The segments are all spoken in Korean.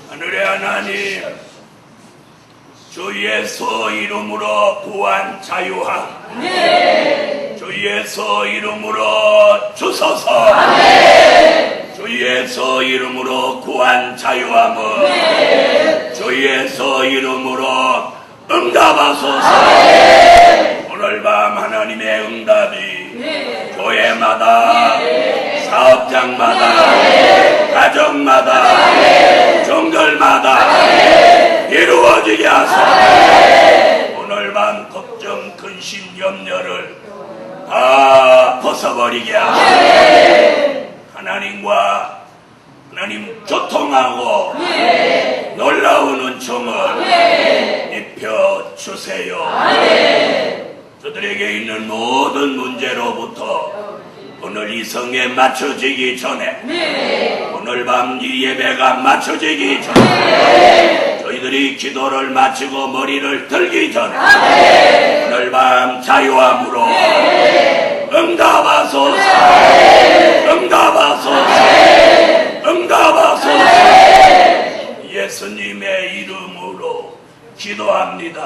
하늘의 하나님, 주 예수 이름으로 구한 자유함, 주 예수 이름으로 주소서. 주 예수 이름으로 구한 자유함을 주 예수 이름으로 응답하소서. 오늘 밤 하나님의 응답이 교회마다, 사업장마다, 가정마다, 종들마다 이루어지게 하소서. 오늘 밤 걱정, 근심, 염려를 다 벗어버리게 하소서. 하나님과 하나님 교통하고 놀라운 은총을 입혀 주세요. 저들에게 있는 모든 문제로부터 오늘 이 성에 맞춰지기 전에, 오늘 밤 이 예배가 맞춰지기 전에, 저희들이 기도를 마치고 머리를 들기 전에 오늘 밤 자유함으로 응답하소서. 응답하소서. 응답하소서. 예수님의 이름으로 기도합니다.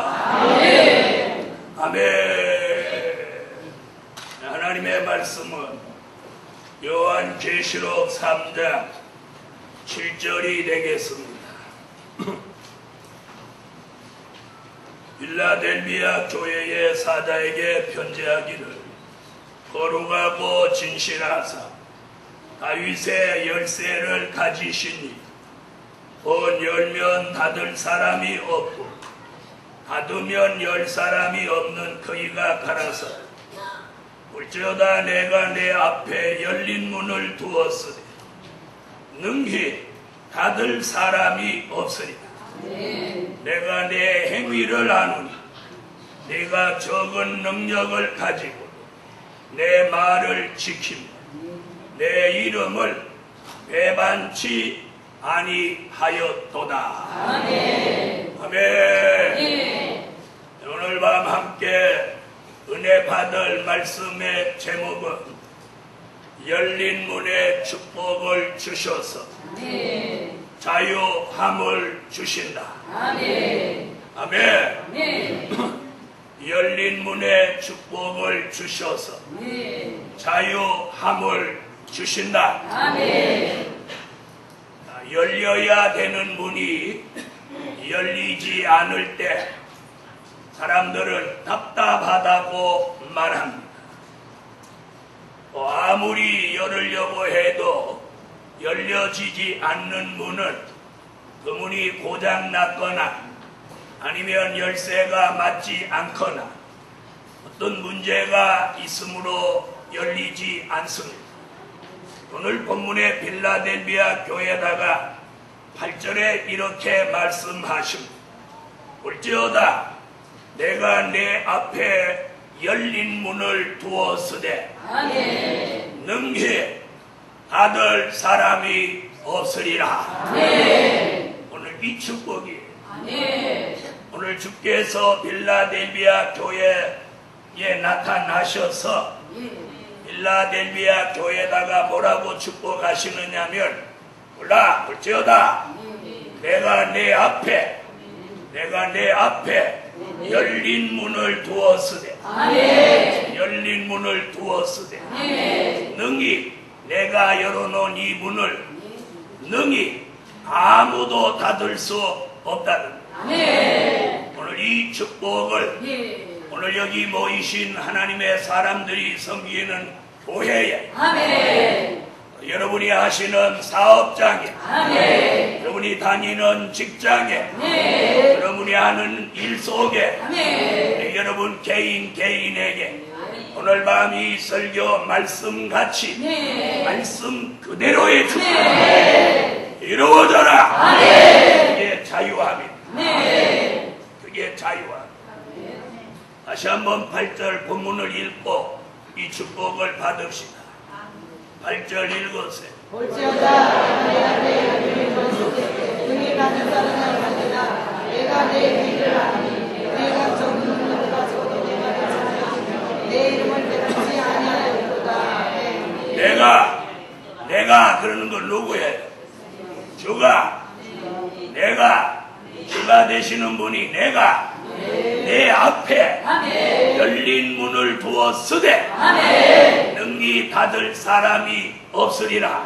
아멘. 하나님의 말씀은 요한계시록 3장 7절이 되겠습니다. 필라델비아 교회의 사자에게 편지하기를, 거룩하고 진실하사 다윗의 열쇠를 가지시니 곧 열면 닫을 사람이 없고 닫으면 열 사람이 없는 그이가 가라사, 볼지어다 내가 내 앞에 열린 문을 두었으니 능히 닫을 사람이 없으리라. 내가 내 행위를 아노니 네가 적은 능력을 가지고 내 말을 지키며 내 이름을 배반치 아니하였도다. 아멘. 아멘. 오늘 밤 함께 은혜 받을 말씀의 제목은 열린 문에 축복을 주셔서 자유함을 주신다. 아멘. 아멘. 열린 문에 축복을 주셔서 자유함을 주신다. 아멘. 열려야 되는 문이 열리지 않을 때 사람들은 답답하다고 말합니다. 아무리 열으려고 해도 열려지지 않는 문은 그 문이 고장났거나 아니면 열쇠가 맞지 않거나 어떤 문제가 있으므로 열리지 않습니다. 오늘 본문의 필라델비아 교회에다가 8절에 이렇게 말씀하십니다. 볼지어다 내가 내 앞에 열린 문을 두었으되 능히 닫을 사람이 없으리라. 오늘 이 축복이 오늘 주께서 필라델비아 교회에 나타나셔서 필라델비아 교회에다가 뭐라고 축복하시느냐면, 몰라, 볼지어다 내가 내 앞에 열린 문을 두었으되 열린 문을 두었으되 능히 내가 열어놓은 이 문을 능히 아무도 닫을 수 없다는 오늘 이 축복을 오늘 여기 모이신 하나님의 사람들이 섬기는 교회에, 여러분이 하시는 사업장에, 여러분이 다니는 직장에, 여러분이 하는 일 속에, 여러분 개인에게 오늘 밤 이 설교 말씀같이 말씀 그대로의 축복 이루어져라. 그게 자유함입니다. 그게 자유함. 다시 한번 8절 본문을 읽고 이 축복을 받읍시다. 8절 읽으세요. 볼지어다 내가 내 열린 것을 등이 받는 사람을 받으나 내가 내 길을 아니 내가 적은 능력을 가지고도 내가 가지고 내 이름을 배반치 아니하였도다. 내가 그러는 건 누구예요? 주가 내가 주가 되시는 분이 내가 내 앞에 열린 문을 두었으되 능히 닫을 사람이 없으리라.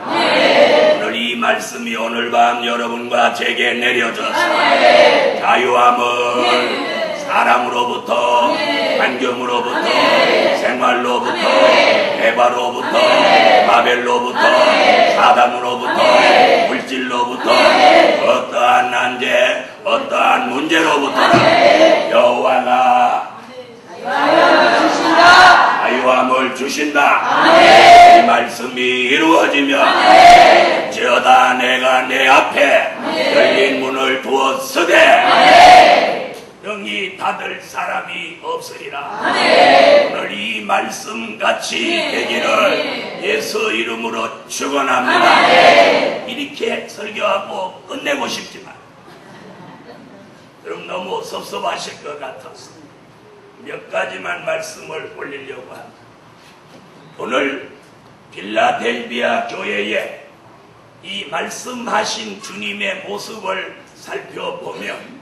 오늘 이 말씀이 오늘 밤 여러분과 제게 내려져서 자유함을 사람으로부터, 환경으로부터, 생활로부터, 대바로부터, 바벨로부터, 사단으로부터, 물질로부터, 어떠한 난제, 어떠한 문제로부터 여호와가 자유함을 주신다. 이 말씀이 이루어지면 저다 내가 내 앞에 열린 문을 두었으되 능히 닫을 사람이 없으리라. 오늘 이 말씀같이 되기를 예수 이름으로 축원합니다. 이렇게 설교하고 끝내고 싶지만 그럼 너무 섭섭하실 것 같아서 몇 가지만 말씀을 올리려고 합니다. 오늘 필라델비아 교회에 이 말씀하신 주님의 모습을 살펴보면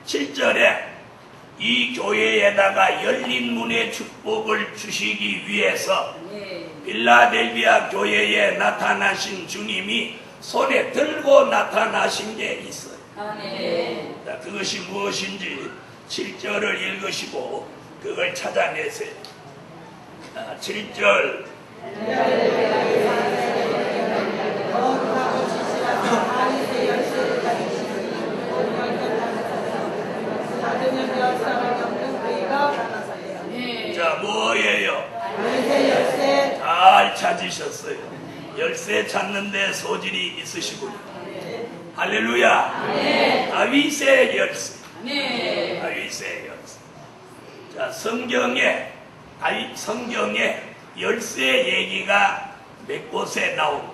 7절에 이 교회에다가 열린 문의 축복을 주시기 위해서 필라델비아 교회에 나타나신 주님이 손에 들고 나타나신 게 있어요. 자, 그것이 무엇인지 7절을 읽으시고 그걸 찾아내세요. 7절 자, 뭐예요? 잘 찾으셨어요. 열쇠 찾는데 소질이 있으시군요. 할렐루야. 다윗의 열쇠. 다윗의 열쇠. 자, 성경에 열쇠 얘기가 몇 곳에 나옵니다.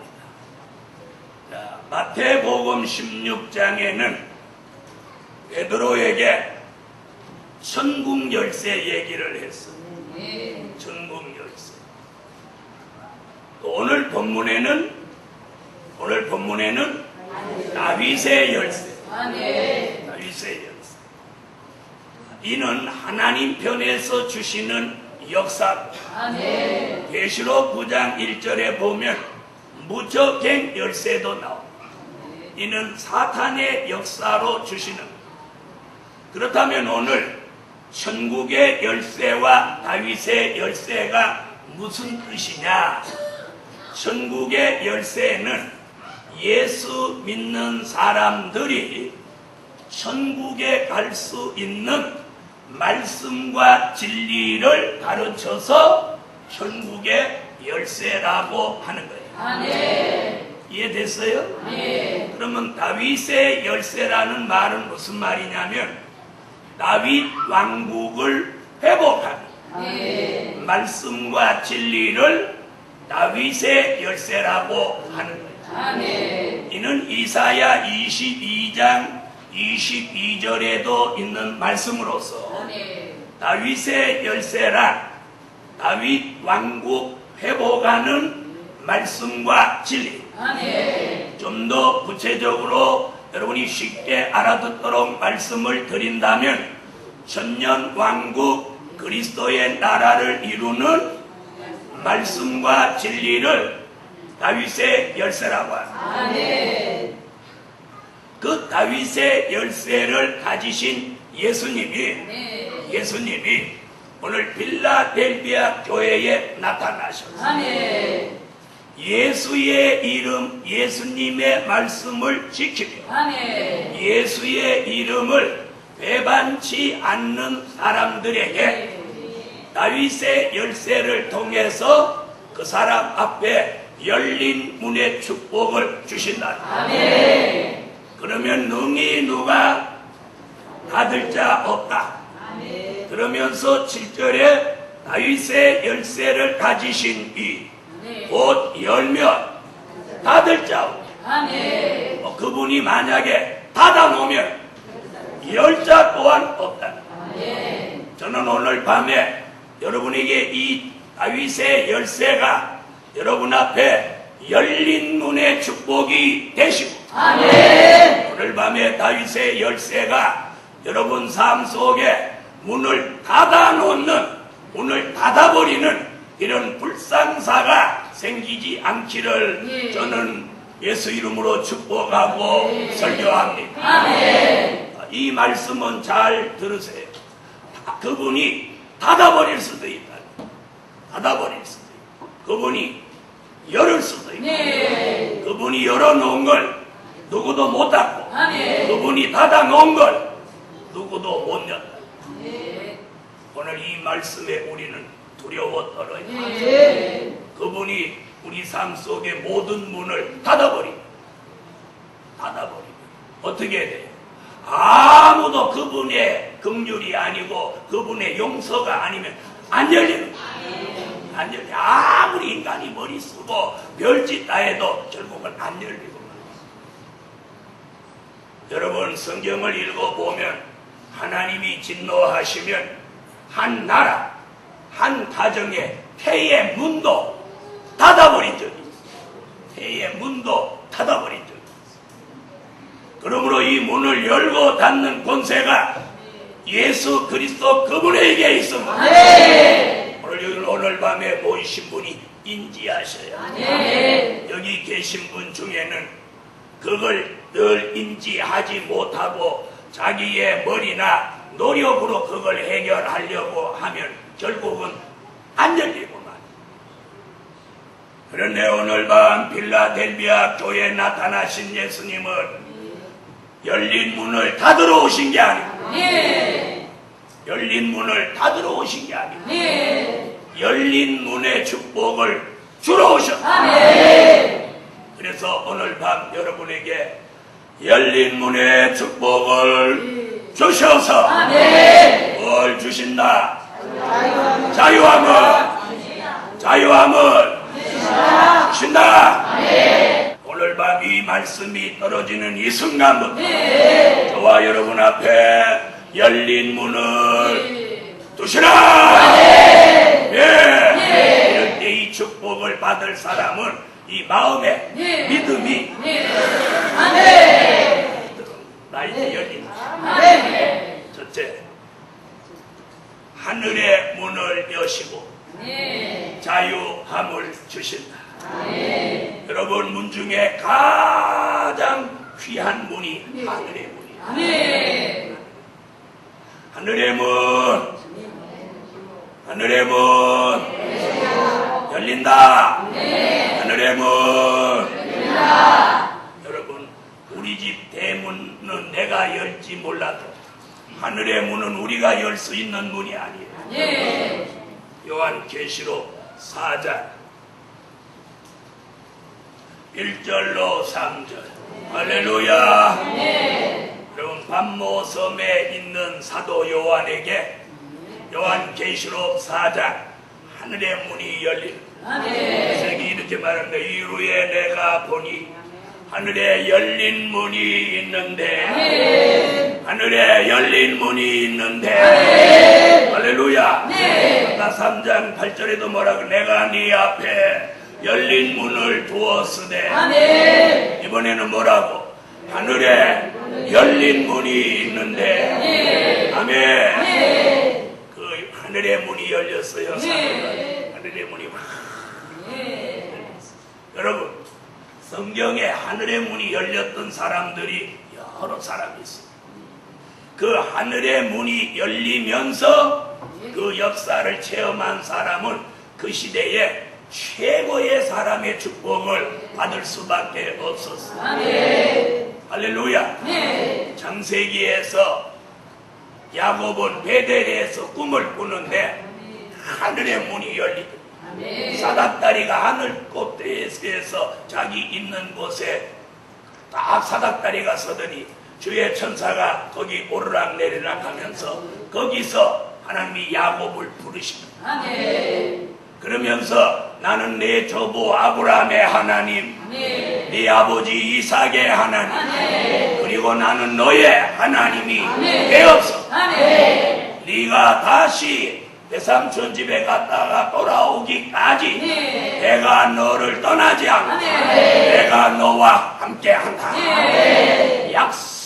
자, 마태복음 16장에는 베드로에게 천국 열쇠 얘기를 했어. 천국 열쇠. 또 오늘 본문에는 다윗의 열쇠. 다윗의 열쇠. 이는 하나님 편에서 주시는 역사. 계시록 9장 1절에 보면 무적행 열쇠도 나옵니다. 이는 사탄의 역사로 주시는. 그렇다면 오늘 천국의 열쇠와 다윗의 열쇠가 무슨 뜻이냐? 천국의 열쇠는 예수 믿는 사람들이 천국에 갈 수 있는 말씀과 진리를 가르쳐서 천국의 열쇠라고 하는 거예요. 이해됐어요? 그러면 다윗의 열쇠라는 말은 무슨 말이냐면 다윗 왕국을 회복하는 말씀과 진리를 다윗의 열쇠라고 하는 거예요. 이는 이사야 22장 22절에도 있는 말씀으로서 다윗의 열쇠란 다윗 왕국 회복하는 말씀과 진리. 좀 더 구체적으로 여러분이 쉽게 알아듣도록 말씀을 드린다면 천년 왕국 그리스도의 나라를 이루는 말씀과 진리를 다윗의 열쇠라고 합니다. 그 다윗의 열쇠를 가지신 예수님이 오늘 필라델비아 교회에 나타나셨어요. 예수의 이름, 예수님의 말씀을 지키며 예수의 이름을 배반치 않는 사람들에게 다윗의 열쇠를 통해서 그 사람 앞에 열린 문의 축복을 주신다. 그러면 능히 누가 닫을 자 없다. 그러면서 7절에 다윗의 열쇠를 가지신 이 곧 열면 닫을 자 없다. 그분이 만약에 닫아놓으면 열 자 또한 없다. 저는 오늘 밤에 여러분에게 이 다윗의 열쇠가 여러분 앞에 열린 문의 축복이 되시고 오늘 밤에 다윗의 열쇠가 여러분 삶 속에 문을 닫아놓는, 문을 닫아버리는 이런 불상사가 생기지 않기를 저는 예수 이름으로 축복하고 설교합니다. 아멘. 이 말씀은 잘 들으세요. 그분이 닫아버릴 수도 있다. 닫아버릴 수도 있고, 그분이 열을 수도 있고, 네. 그분이 열어놓은 걸 누구도 못 닫고, 아멘. 그분이 닫아놓은 걸 누구도 못 연다. 네. 오늘 이 말씀에 우리는 두려워 떨어요. 네. 그분이 우리 삶 속의 모든 문을 닫아버립니다. 닫아버립니다. 어떻게 돼요? 아무도 그분의 긍휼이 아니고 그분의 용서가 아니면 안 열리는 거예요. 안 열려. 아무리 인간이 머리 쓰고 별짓 다 해도 결국은 안 열리고 말이에요. 여러분 성경을 읽어보면 하나님이 진노하시면 한 나라, 한 가정의 폐의 문도 닫아버린 적이 있어요. 폐의 문도 닫아버린 적이 있어요. 그러므로 이 문을 열고 닫는 권세가 예수 그리스도 그분에게 있습니다. 네. 오늘 밤에 모이신 분이 인지하셔야 돼요. 네. 여기 계신 분 중에는 그걸 늘 인지하지 못하고 자기의 머리나 노력으로 그걸 해결하려고 하면 결국은 안 열리고 말이에요. 그런데 오늘 밤 필라델비아 교회에 나타나신 예수님은 열린 문을 닫으러 오신 게 아니고, 네. 열린 문을 닫으러 오신 게 아니고, 네. 열린 문의 축복을 주러 오셨다. 아멘. 그래서 오늘 밤 여러분에게 열린 문의 축복을 주셔서 아멘. 뭘 주신다? 자유함을 자유함을 주신다. 아멘. 오늘 밤 이 말씀이 떨어지는 이 순간부터 네. 저와 여러분 앞에 열린 문을 두시라. 아멘. 예. 이럴 때 이 축복을 받을 사람은 이 마음에 네. 믿음이 네. 아멘. 나에게 열린다. 아멘. 첫째, 하늘의 문을 여시고 네. 자유함을 주신다. 아멘. 여러분 문 중에 가장 귀한 문이 하늘의 문이야. 네. 하늘의 문, 하늘의 문 열린다. 하늘의 문 열린다. 여러분 우리 집 대문은 내가 열지 몰라도 하늘의 문은 우리가 열 수 있는 문이 아니에요. 네. 요한계시록 4장 1절로 3절. 할렐루야. 네. 여러분 반모섬에 있는 사도 요한에게 요한계시록 4장 하늘의 문이 열린. 아멘. 책이 이렇게 말합니다. 이후에 내가 보니 하늘에 열린 문이 있는데, 하늘에 열린 문이 있는데, 할렐루야. 아까 3장 8절에도 뭐라고, 내가 네 앞에 열린 문을 두었으되, 아멘. 이번에는 뭐라고, 하늘에 열린 문이 있는데, 아멘. 그 하늘의 문이 열렸어요. 하늘의 문이 여러분 성경에 하늘의 문이 열렸던 사람들이 여러 사람이 있습니다. 그 하늘의 문이 열리면서 그 역사를 체험한 사람은 그 시대에 최고의 사람의 축복을 받을 수밖에 없었어요. 아멘. 할렐루야. 네. 창세기에서 야곱은 베델에서 꿈을 꾸는데 하늘의 문이 열리더라. 사닥다리가 하늘 꼭대기에서 자기 있는 곳에 딱 사닥다리가 서더니 주의 천사가 거기 오르락 내리락 하면서 거기서 하나님이 야곱을 부르십니다. 아멘. 그러면서 나는 내 조부 아브라함의 하나님, 네 아버지 이삭의 하나님, 그리고 나는 너의 하나님이 되었어. 네가 다시 외삼촌 집에 갔다가 돌아오기까지 내가 너를 떠나지 않고 내가 너와 함께한다. 약속.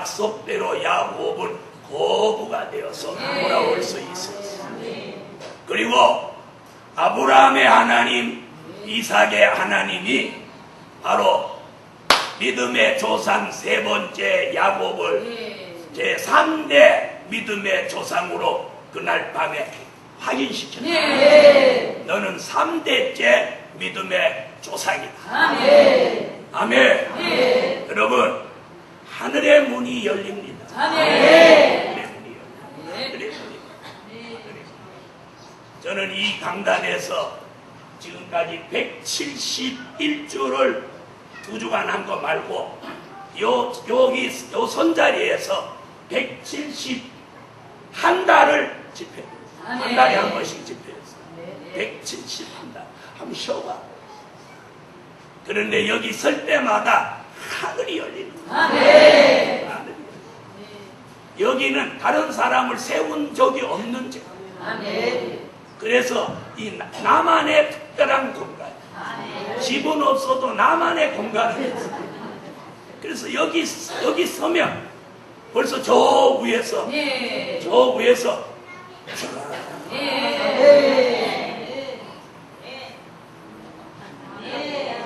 약속대로 야곱은 거부가 되어서 돌아올 수 있었어. 그리고 아브라함의 하나님, 이삭의 하나님이 바로 믿음의 조상 세 번째 야곱을 제3대 믿음의 조상으로 그날 밤에 확인시켰다. 너는 3대째 믿음의 조상이다. 아멘. 여러분, 하늘의 문이 열립니다. 하늘의 문이 열립니다. 저는 이 강단에서 지금까지 171주를 2주간 한 거 말고 여기 요 손자리에서 171달을 집회했어요. 한 달에 한 번씩 집회했어요. 171달. 한번 쉬어봐. 그런데 여기 설 때마다 하늘이 열립니다. 하늘이 열립니다. 여기는 다른 사람을 세운 적이 없는 집. 그래서 이 나만의 특별한 공간. 집은 없어도 나만의 공간을 했어요. 그래서 여기 서면 벌써 저 위에서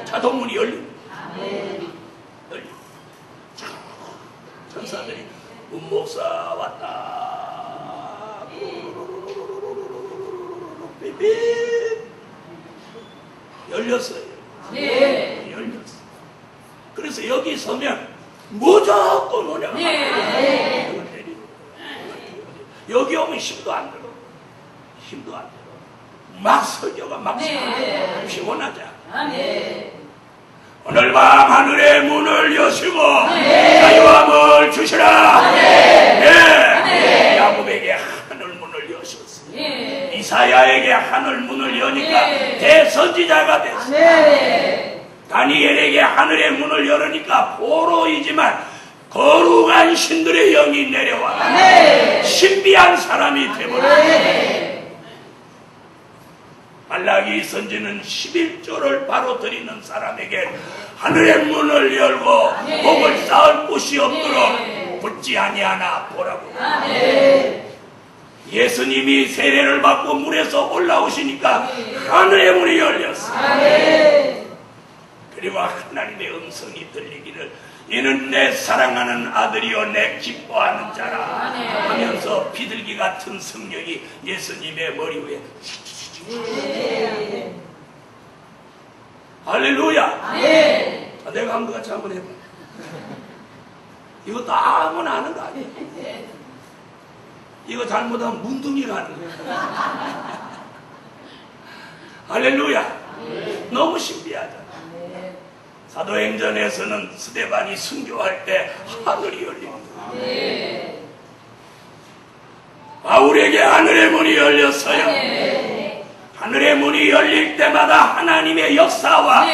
자동문이 열립니다. 천사들이 문목사 왔다. 열렸어요. 열렸어. 그래서 여기 서면 무조건 오냐가 여기 오면 힘도 안 들어. 막 설교가 막 피곤하자. 오늘 밤 하늘의 문을 여시고 자유함을 주시라. 야곱에게 하늘 문을 여셨어. 이사야에게 하늘 문을 여니까 대선지자가 됐어. 다니엘에게 하늘의 문을 열으니까 포로이지만 거룩한 신들의 영이 내려와 신비한 사람이 되버렸어. 말라기 선지는 11조를 바로 드리는 사람에게 하늘의 문을 열고 복을 쌓을 곳이 없도록 붙지 아니하나 보라고. 예수님이 세례를 받고 물에서 올라오시니까 하늘의 문이 열렸어. 그리고 하나님의 음성이 들리기를 이는 내 사랑하는 아들이요 내 기뻐하는 자라 하면서 비둘기 같은 성령이 예수님의 머리 위에 할렐루야. 내가 한 것 같이 한번 해봐. 이것도 아무나 하는 거 아니야. 이거 잘못하면 문둥이가 하는 거야. 할렐루야. 너무 신비하잖아. 사도행전에서는 스데반이 순교할 때 하늘이 열립니다. 바울에게 하늘의 문이 열렸어요. 하늘의 문이 열릴 때마다 하나님의 역사와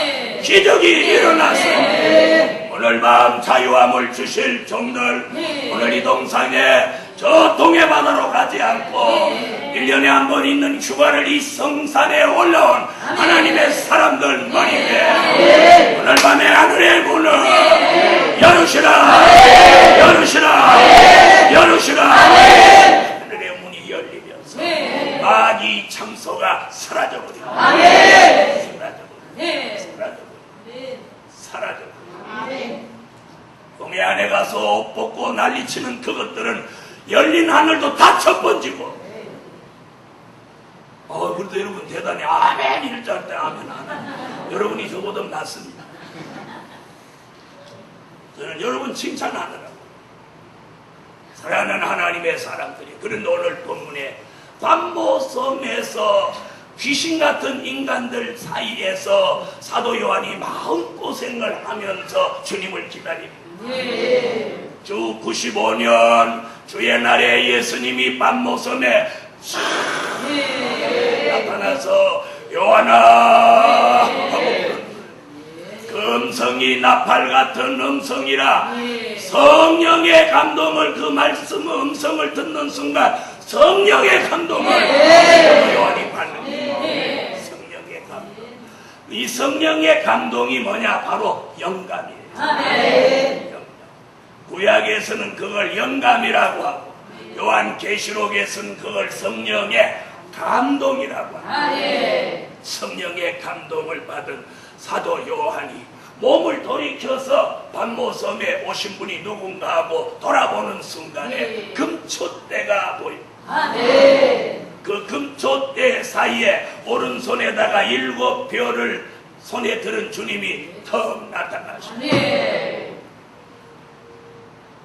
기적이 일어났어요. 오늘 밤 자유함을 주실 종들, 오늘 이 동상에 저 동해바다로 가지 않고 1년에 한 번 있는 휴가를 이 성산에 올라온 하나님의 사람들 머리 위에 오늘 밤에 하늘의 문을 열으시라. 열으시라. 하늘의 문이 열리면서 마귀 창소가 사라져버립니다. 사라져버립니다. 동해 안에 가서 옷 벗고 난리치는 그것들은 열린 하늘도 다 쳐번지고. 그래도 여러분 대단히 아멘 이럴 줄 알 때 아멘 안 해. 여러분이 저보다 낫습니다. 저는 여러분 칭찬하느라고. 사랑하는 하나님의 사람들이. 그런데 오늘 본문에 관모섬에서 귀신 같은 인간들 사이에서 사도 요한이 마음고생을 하면서 주님을 기다립니다. 주 95년 주의 날에 예수님이 밤모섬에 나타나서 요한아 하고 그 음성이 나팔 같은 음성이라 성령의 감동을 그 말씀 음성을 듣는 순간 성령의 감동을 요한이 받는 거예요. 성령의 감동. 이 성령의 감동이 뭐냐? 바로 영감이에요. 영감. 구약에서는 그걸 영감이라고 하고 요한계시록에서는 그걸 성령의 감동이라고 합니다. 성령의 감동을 받은 사도 요한이 몸을 돌이켜서 반모섬에 오신 분이 누군가 하고 돌아보는 순간에 금초대가 보입니다. 그 금초대 사이에 오른손에다가 7별을 손에 들은 주님이 턱 나타나십니다.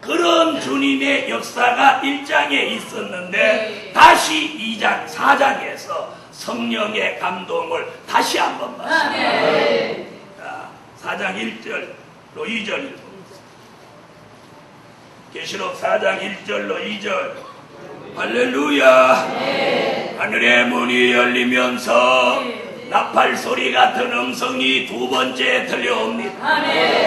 그런 주님의 역사가 1장에 있었는데 다시 2장, 4장에서 성령의 감동을 다시 한번 받습니다. 4장 1절로 2절 읽어보겠습니다. 계시록 4장 1절로 2절. 할렐루야. 하늘의 문이 열리면서 나팔 소리 같은 음성이 두 번째 들려옵니다.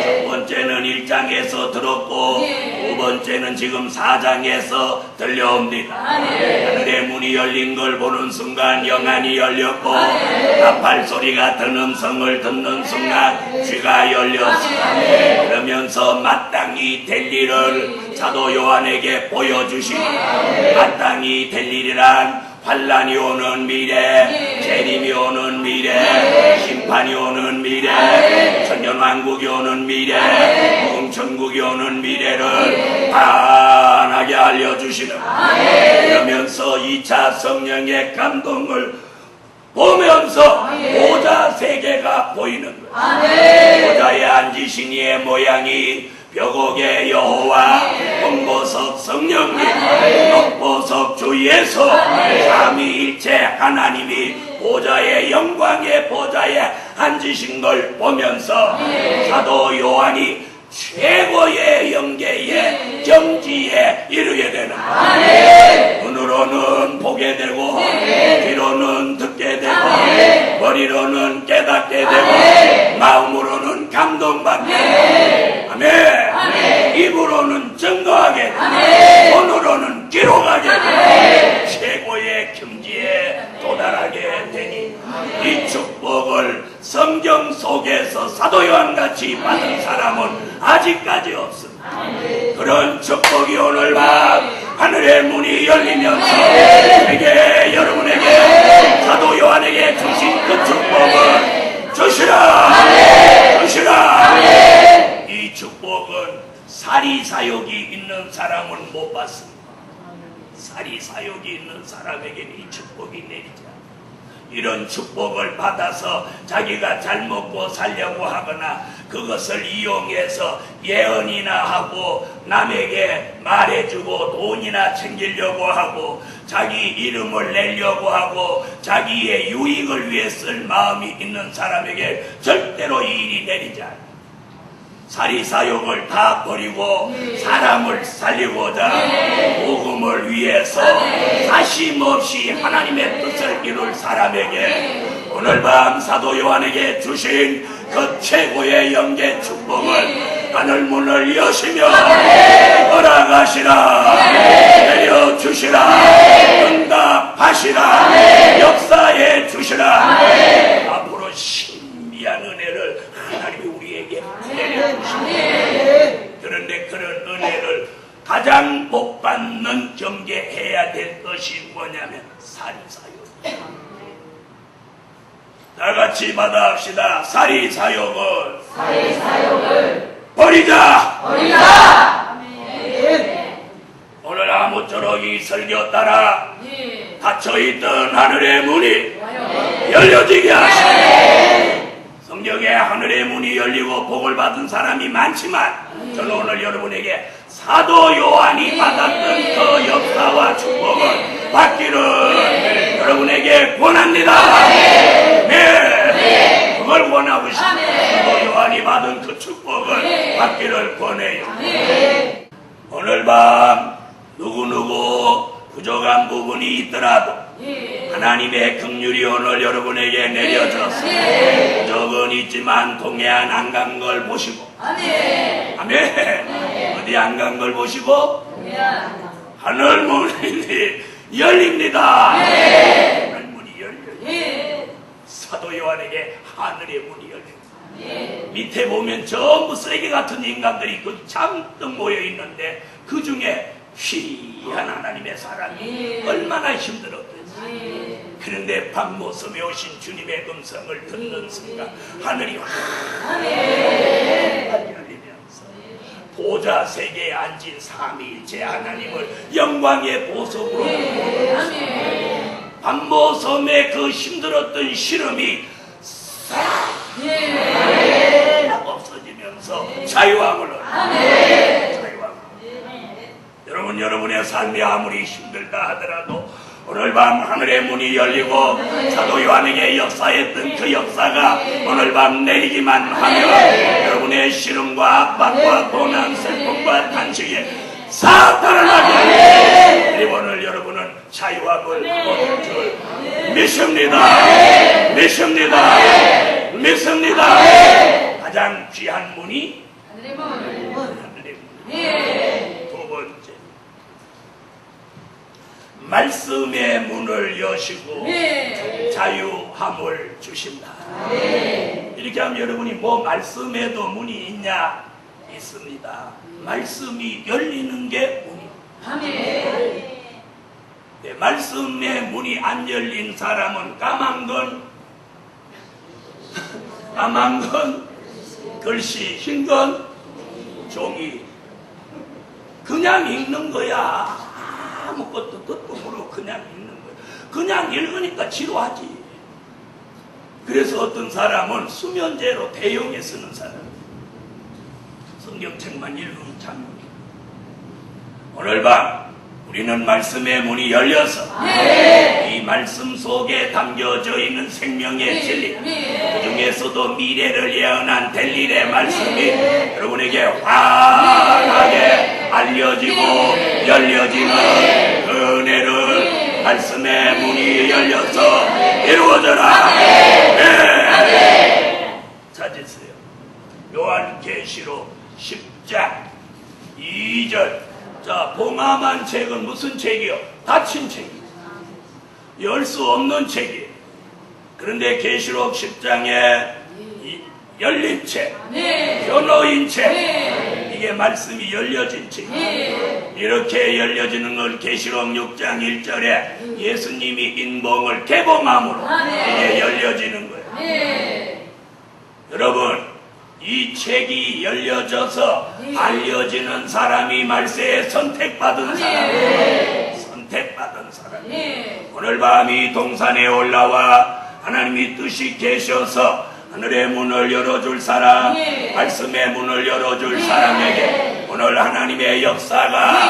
첫 번째는 1장에서 들었고 두 번째는 지금 4장에서 들려옵니다. 하늘의 문이 열린 걸 보는 순간 영안이 열렸고 나팔 소리 같은 음성을 듣는 순간 귀가 열렸습니다. 그러면서 마땅히 될 일을 사도 요한에게 보여주십니다. 마땅히 될 일이란 환란이 오는 미래, 재림이 오는 미래, 심판이 오는 미래, 천년왕국이 오는 미래, 천국이 오는 미래를 환하게 알려주시는 그러면서 2차 성령의 감동을 보면서 보좌 세계가 보이는 거예요. 보좌에 앉으신 이의 모양이 벽옥의 여호와, 홍보석 성령님, 녹보석 주 예수, 삼위일체 하나님이 보좌의 영광의 보좌에 앉으신 걸 보면서 사도 요한이 최고의 영계의 경지에 이르게 되는 눈으로는 보게 되고 귀로는 듣게 되고 머리로는 깨닫게 되고 마음으로는 감동받게 되고 아멘. 입으로는 증거하게 되고 손으로는 기록하게 되고 최고의 경지에 도달하게 되니 이 축복을 성경 속에서 사도 요한같이 받은 사람은 아직까지 없습니다. 그런 축복이 오늘 밤 하늘의 문이 열리면서 제게 여러분에게 사도 요한에게 주신 그 축복을 주시라. 주시라. 이 축복은 사리사욕이 있는 사람은 못 받습니다. 사리사욕이 있는 사람에게는 이 축복이 내리지 않습니다. 이런 축복을 받아서 자기가 잘 먹고 살려고 하거나 그것을 이용해서 예언이나 하고 남에게 말해주고 돈이나 챙기려고 하고 자기 이름을 내려고 하고 자기의 유익을 위해 쓸 마음이 있는 사람에게 절대로 이 일이 내리지 않아요. 사리사욕을 다 버리고 사람을 살리고자 복음을 위해서 사심없이 하나님의 뜻을 이룰 사람에게 오늘 밤 사도 요한에게 주신 그 최고의 영계 축복을 하늘문을 여시며 허락하시라. 내려주시라. 응답하시라. 역사해 주시라. 앞으로 신비한 은혜를 하나님이 우리에게 내려주십니다. 그런데 그런 은혜를 가장 못 받는 경계해야 될 것이 뭐냐면 사리사욕. 다 같이 받아합시다. 사리사욕을 버리자. 오늘 아무쪼록 이 설교 따라 닫혀있던 하늘의 문이 열려지게 하시고 성경에 하늘의 문이 열리고 복을 받은 사람이 많지만 저는 오늘 여러분에게 사도 요한이 받았던 그 역사와 축복을 받기를 여러분에게 권합니다. 네, 그걸 원하고 싶습니다. 사도 요한이 받은 그 축복을 받기를 권해요. 오늘 밤 누구누구 부족한 부분이 있더라도 하나님의 긍휼이 오늘 여러분에게 내려졌습니다. 부족은 있지만 동해안 안 간 걸 보시고 아멘. 어디 안 간 걸 보시고 하늘 문이 열립니다. 하늘 문이 열려요. 사도 요한에게 하늘의 문이 열립니다. 밑에 보면 전부 쓰레기 같은 인간들이 그 잔뜩 모여 있는데 그 중에 희한 하나님의 사람이 얼마나 힘들었던지. 그런데 밤모섬에 오신 주님의 음성을 듣는 순간 하늘이 확 열리면서 보좌 세계에 앉은 삼위일체 하나님을 영광의 보석으로 밤모섬의 그 힘들었던 시름이 싹 없어지면서 자유함을 얻는 여러분, 여러분의 삶이 아무리 힘들다 하더라도 오늘 밤 하늘의 문이 열리고 사도 요한에게 역사했던 그 역사가 오늘 밤 내리기만 하면 여러분의 시름과 압박과 고난, 슬픔과 탄식이 싹 떠나게 그리고 오늘 여러분은 자유함을 얻을 줄 믿습니다. 믿습니다. 믿습니다. 가장 귀한 문이 하늘의 문. 두 번째, 말씀의 문을 여시고 자유함을 주신다. 이렇게 하면 여러분이 뭐 말씀에도 문이 있냐? 있습니다. 말씀이 열리는 게 문이에요. 네, 말씀의 문이 안 열린 사람은 까만 건 글씨, 흰 건 종이. 그냥 읽는 거야. 아무것도 듣도 모르고 그냥 읽는 거야. 그냥 읽으니까 지루하지. 그래서 어떤 사람은 수면제로 대용해 쓰는 사람. 성경책만 읽으면 참. 오늘 밤 우리는 말씀의 문이 열려서 이 말씀 속에 담겨져 있는 생명의 진리, 그 중에서도 미래를 예언한 델릴의 말씀이 여러분에게 환하게 알려지고 열려지는 그 은혜를 말씀의 문이 열려서 이루어져라. 찾으세요. 요한계시록 10장 2절. 자, 봉함한 책은 무슨 책이요? 닫힌 책이요. 열 수 없는 책이에요. 그런데 계시록 10장에 열린 책, 변호인 책, 이게 말씀이 열려진 책이에요. 이렇게 열려지는 걸 계시록 6장 1절에 예수님이 인봉을 개봉함으로 이게 열려지는 거예요. 여러분, 이 책이 열려져서 알려지는 사람이 말세에 선택받은 사람. 선택받은 사람. 오늘 밤 이 동산에 올라와 하나님이 뜻이 계셔서 하늘의 문을 열어줄 사람, 말씀의 문을 열어줄 사람에게 오늘 하나님의 역사가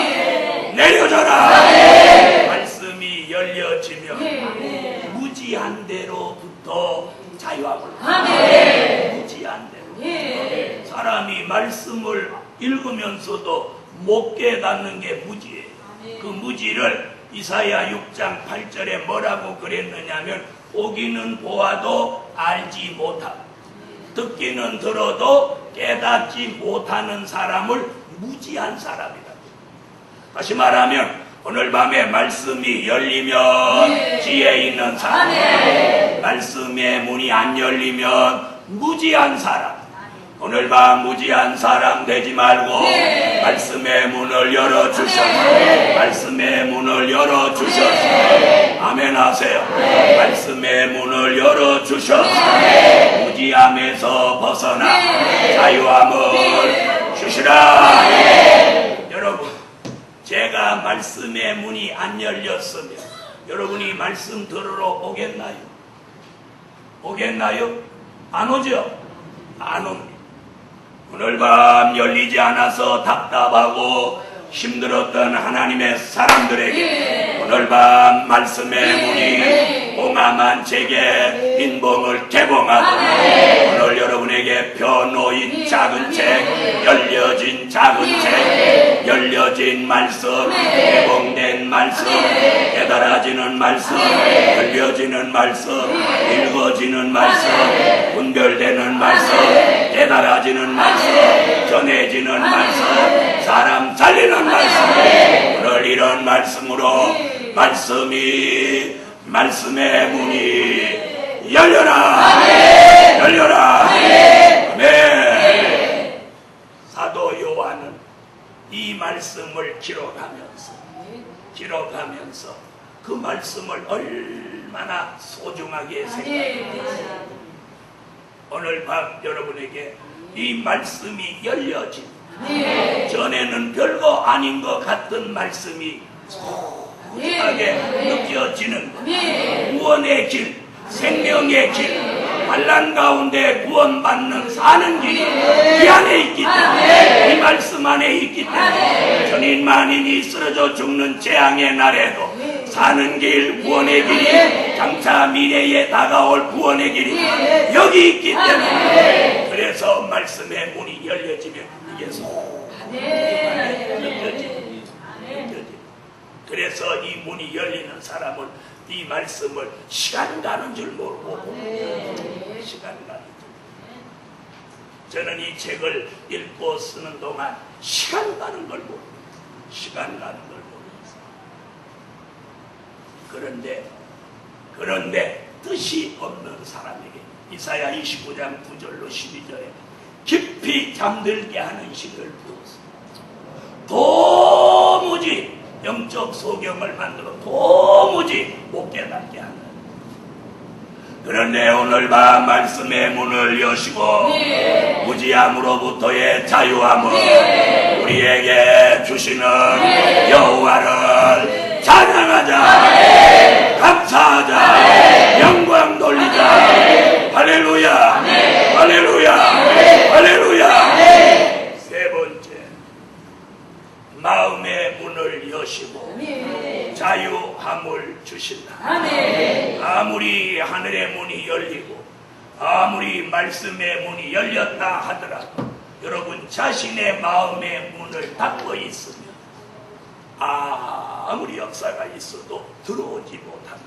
내려져라. 말씀이 열려지면 무지한 대로부터 자유함을. 무지한 대로. 사람이 말씀을 읽으면서도 못 깨닫는 게 무지예요. 그 무지를 이사야 6장 8절에 뭐라고 그랬느냐면 보기는 보아도 알지 못하고 듣기는 들어도 깨닫지 못하는 사람을 무지한 사람이다. 다시 말하면 오늘 밤에 말씀이 열리면 지혜 있는 사람, 말씀의 문이 안 열리면 무지한 사람. 오늘 밤 무지한 사람 되지 말고 말씀의 문을 열어주셔서 말씀의 문을 열어주셔서 아멘 하세요. 말씀의 문을 열어주셔서 무지함에서 벗어나 자유함을 주시라. 여러분, 제가 말씀의 문이 안 열렸으면 여러분이 말씀 들으러 오겠나요? 오겠나요? 안 오죠? 안 옵니다. 오늘 밤 열리지 않아서 답답하고 힘들었던 하나님의 사람들에게 오늘 밤 말씀의 문이 봉함한 책에 인봉을 개봉하고 오늘 여러분에게 펴놓인 작은 책, 열려진 작은 책, 열려진 말씀, 개봉된 말씀, 깨달아지는 말씀, 열려지는 말씀, 읽어지는 말씀, 분별되는 말씀, 깨달아지는 말씀, 전해지는 말씀, 사람 살리는 말씀. 오늘 이런 말씀으로 말씀의 문이 열려라. 열려라. 아멘. 사도 요한은 이 말씀을 기록하면서 그 말씀을 얼마나 소중하게 생각했어요. 오늘 밤 여러분에게 이 말씀이 열려진 전에는 별거 아닌 것 같은 말씀이 소중하게 느껴지는 구원의 길, 생명의 길, 환난 가운데 구원받는 사는 길이 이 안에 있기 때문에, 이 말씀 안에 있기 때문에 전인 만인이 쓰러져 죽는 재앙의 날에도 사는 길, 구원의 길이, 장차 미래에 다가올 구원의 길이 여기 있기 때문에, 그래서 말씀의 문이 열려지면 이게 소중하게 느껴집니다. 그래서 이 문이 열리는 사람은 이 말씀을 시간 가는 줄 모르고 시간 가는 줄. 저는 이 책을 읽고 쓰는 동안 시간 가는 걸 모르고 그런데 뜻이 없는 사람에게 이사야 29장 9절로 12절에 깊이 잠들게 하는 시를 부었습니다. 도무지 영적 소경을 만들어 도무지 못 깨닫게 한다. 그런데 오늘 밤 말씀의 문을 여시고 무지함으로부터의 자유함을 우리에게 주시는 여호와를 찬양하자, 감사하자, 영광 돌리자. 할렐루야, 할렐루야, 할렐루야. 세 번째, 마음의 문을 여시고 자유함을 주신다. 아무리 하늘의 문이 열리고 아무리 말씀의 문이 열렸다 하더라도 여러분 자신의 마음의 문을 닫고 있으면 아무리 역사가 있어도 들어오지 못합니다.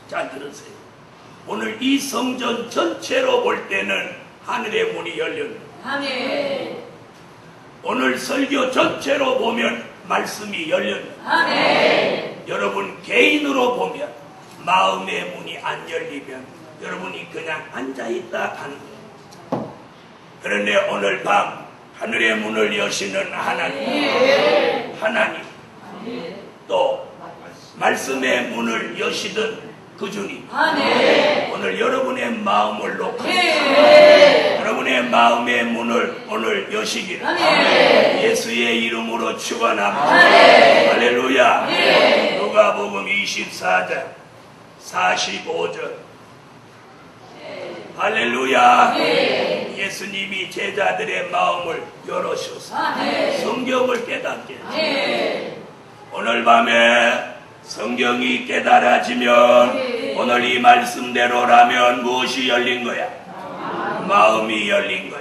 잘 들으세요. 오늘 이 성전 전체로 볼 때는 하늘의 문이 열렸습니다. 오늘 설교 전체로 보면 말씀이 열렸습니다. 여러분 개인으로 보면 마음의 문이 안 열리면 여러분이 그냥 앉아있다 하는 거예요. 그런데 오늘 밤 하늘의 문을 여시는 하나님, 또 말씀의 문을 여시던 그 주님, 오늘 여러분의 마음을 놓고 여러분의 마음의 문을 오늘 여시기를 예수의 이름으로 축원합니다. 할렐루야. 누가복음 24장 45절. 할렐루야. 예수님이 제자들의 마음을 열어주셔서 성경을 깨닫게 해주셨습니다. 오늘 밤에 성경이 깨달아지면 오늘 이 말씀대로라면 무엇이 열린 거야? 마음이 열린 거야.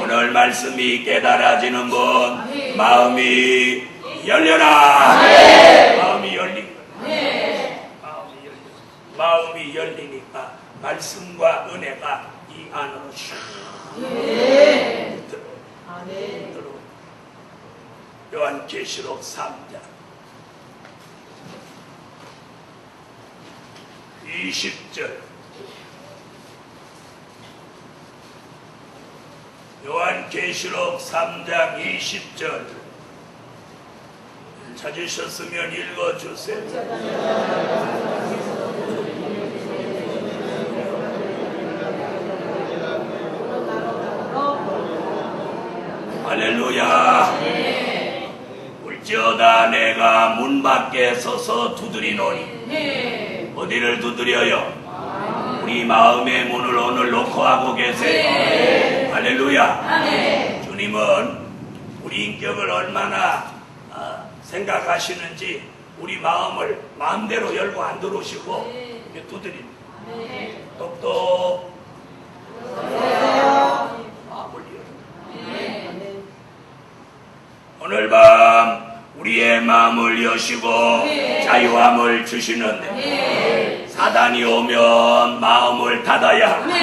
오늘 말씀이 깨달아지는 분 마음이 열려라. 마음이 열린 거야. 마음이 열리니까 말씀과 은혜가 이 안으로 들어오고. 요한계시록 3장 20절. 요한계시록 3장 20절 찾으셨으면 읽어주세요. 할렐루야. 울지어다 내가 문 밖에 서서 두드리노니. 어디를 두드려요? 우리 마음의 문을 오늘 놓고 하고 계세요. 할렐루야. 주님은 우리 인격을 얼마나 생각하시는지 우리 마음을 마음대로 열고 안 들어오시고 두드립니다. 똑똑. 오늘 밤 우리의 마음을 여시고 자유함을 주시는데 사단이 오면 마음을 닫아야 합니다.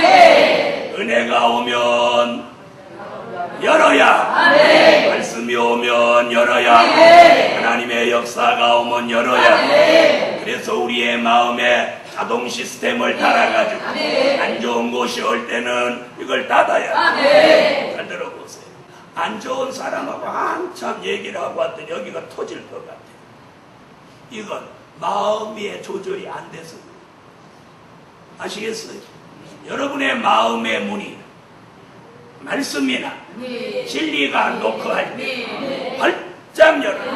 은혜가 오면 열어야, 말씀이 오면 열어야, 하나님의 역사가 오면 열어야. 그래서 우리의 마음에 자동 시스템을 달아가지고 안 좋은 곳이 올 때는 이걸 닫아야 돼. 잘 들어보세요. 안 좋은 사람하고 한참 얘기를 하고 왔더니 여기가 터질 것 같아요. 이건 마음의 조절이 안 돼서 그래요. 아시겠어요? 여러분의 마음의 문이 말씀이나 진리가 노크할 때 활짝 열어요.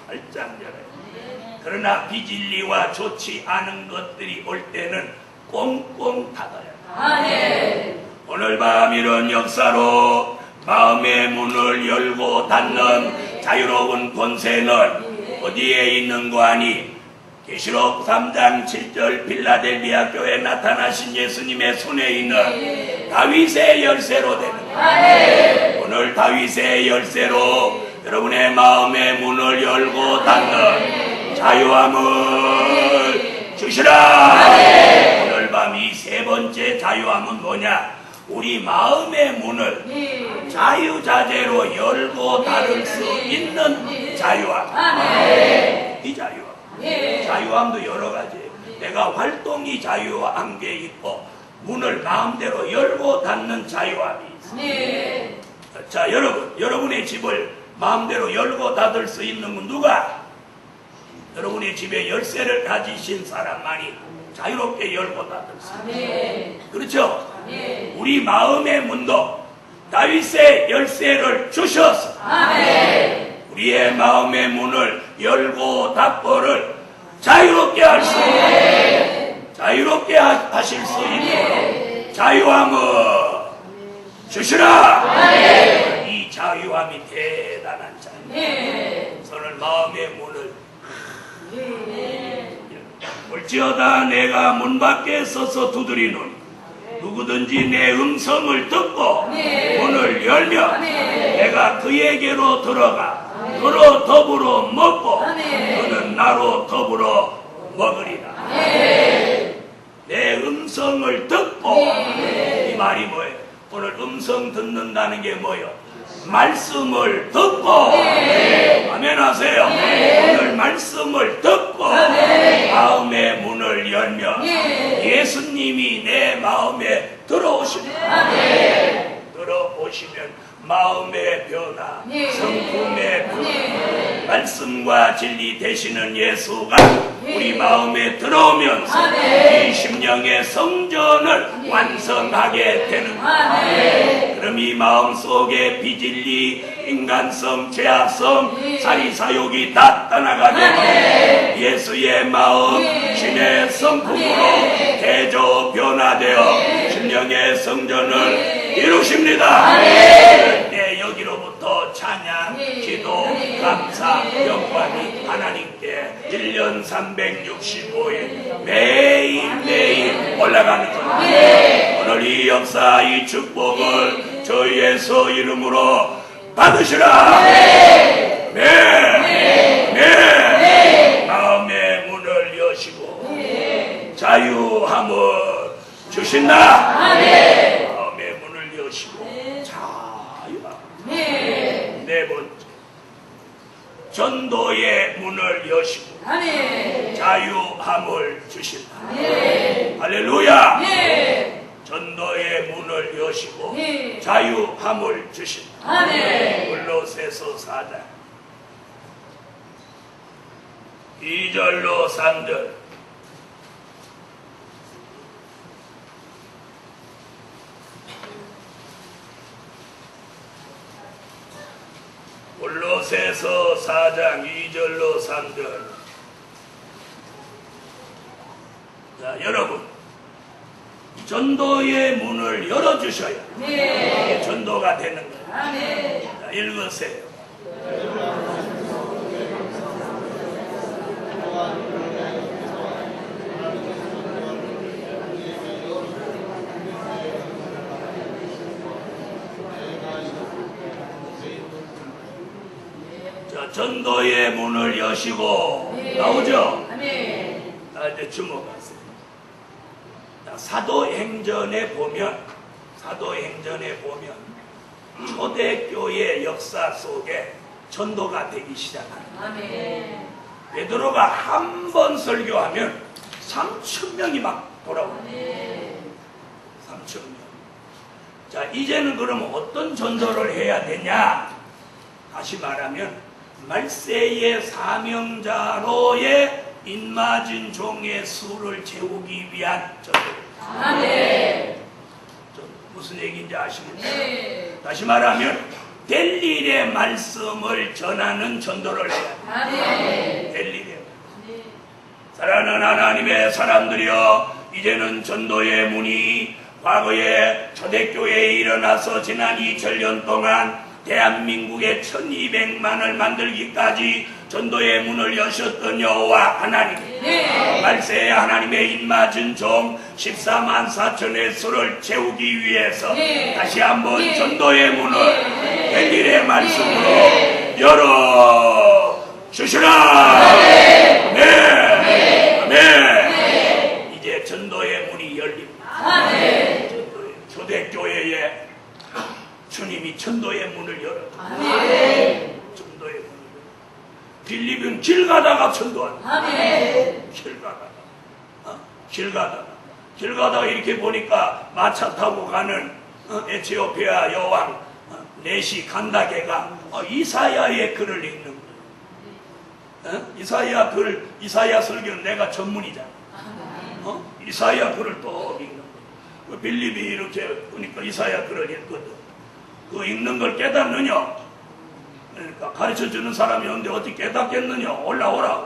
활짝 열어요. 그러나 비진리와 좋지 않은 것들이 올 때는 꽁꽁 닫아야 해요. 오늘 밤 이런 역사로 마음의 문을 열고 닫는 자유로운 권세는 어디에 있는 거 아니? 계시록 3장 7절 빌라델비아 교회에 나타나신 예수님의 손에 있는 다윗의 열쇠로 되는 거예요. 오늘 다윗의 열쇠로 여러분의 마음의 문을 열고 닫는 자유함을 주시라. 오늘 밤 이 세 번째 자유함은 뭐냐? 우리 마음의 문을 자유자재로 열고 닫을 수 있는 자유함. 이 자유함. 자유함도 여러 가지예요. 내가 활동이 자유한 게 있고 문을 마음대로 열고 닫는 자유함이 있어요. 자, 여러분의 집을 마음대로 열고 닫을 수 있는 건 누가? 여러분의 집에 열쇠를 가지신 사람만이 자유롭게 열고 닫을 수 있어요. 그렇죠? 우리 마음의 문도 다윗의 열쇠를 주셔서 우리의 마음의 문을 열고 닫고를 자유롭게 할 수 있는, 자유롭게 하실 수 있도록 자유함을 주시라. 이 자유함이 대단한 자유. 손을 마음의 문을 볼지어다 내가 문 밖에 서서 두드리노니 누구든지 내 음성을 듣고 문을 열면 내가 그에게로 들어가 그로 더불어 먹고 그는 나로 더불어 먹으리라. 내 음성을 듣고, 이 말이 뭐예요? 오늘 음성 듣는다는 게 뭐예요? 말씀을 듣고, 아멘 하세요. 오늘 말씀을 듣고 마음의 문을 열면 예수님이 내 마음에 들어오십니다. 들어오시면 마음의 변화, 성품의 변화, 말씀과 진리 되시는 예수가 우리 마음에 들어오면서 이 심령의 성전을 완성하게 되는 거예요. 그럼 이 마음속에 비진리, 인간성, 죄악성, 사리사욕이 다 떠나가게 되고 예수의 마음, 신의 성품으로 대조 변화되어 심령의 성전을 이루십니다. 네, 여기로부터 찬양, 기도, 감사, 영광이 하나님께 1년 365일 매일매일 올라가는 겁니다. 오늘 이 역사, 이 축복을 주 예수 이름으로 받으시라. 마음의 문을 여시고 자유함을 주신다. 마음의 문을 여시고 자유함. 네 번째, 전도의 문을 여시고 자유함을 주신다. 할렐루야. 전도의 문을 여시고 자유함을 주신다. 골로새서 4장 2절로 3절. 골로새서 4장 2절로 3절. 자, 여러분, 전도의 문을 열어주셔야 이게 전도가 되는 거예요. 자, 읽으세요. 자, 전도의 문을 여시고 나오죠? 자, 이제 주목하세요. 사도행전에 보면 초대교회 역사 속에 전도가 되기 시작합니다. 베드로가 한 번 설교하면 3,000명이 막 돌아오고 3,000명. 자, 이제는 그러면 어떤 전도를 해야 되냐? 다시 말하면 말세의 사명자로의 인맞은 종의 수를 채우기 위한 전도. 무슨 얘기인지 아시겠죠? 다시 말하면 될 일의 말씀을 전하는 전도를 해야 돼. 될 일의. 사랑하는 하나님의 사람들이여, 이제는 전도의 문이 과거에 초대교회에 일어나서 지난 2000년 동안 대한민국의 1200만을 만들기까지 전도의 문을 여셨던 여호와 하나님, 말세에 하나님의 입맞은 종 14만 4천의 수를 채우기 위해서 다시 한번 전도의 문을 될 일의 말씀으로 열어 주시라. 아멘. 이제 전도의 문이 열립니다. 초대교회에 주님이 전도의 문을 열어줘. 전도의 문을 열어. 빌립은 길 가다가 전도한다. 길 가다가 이렇게 보니까 마차 타고 가는 에티오피아 여왕 네시 간다게가 이사야의 글을 읽는 거예요. 이사야 설교는 내가 전문이잖아. 이사야 글을 또 읽는 거예요. 빌립이 이렇게 보니까 이사야 글을 읽거든. 그 읽는 걸 깨닫느냐? 그러니까 가르쳐주는 사람이 없는데 어떻게 깨닫겠느냐? 올라오라.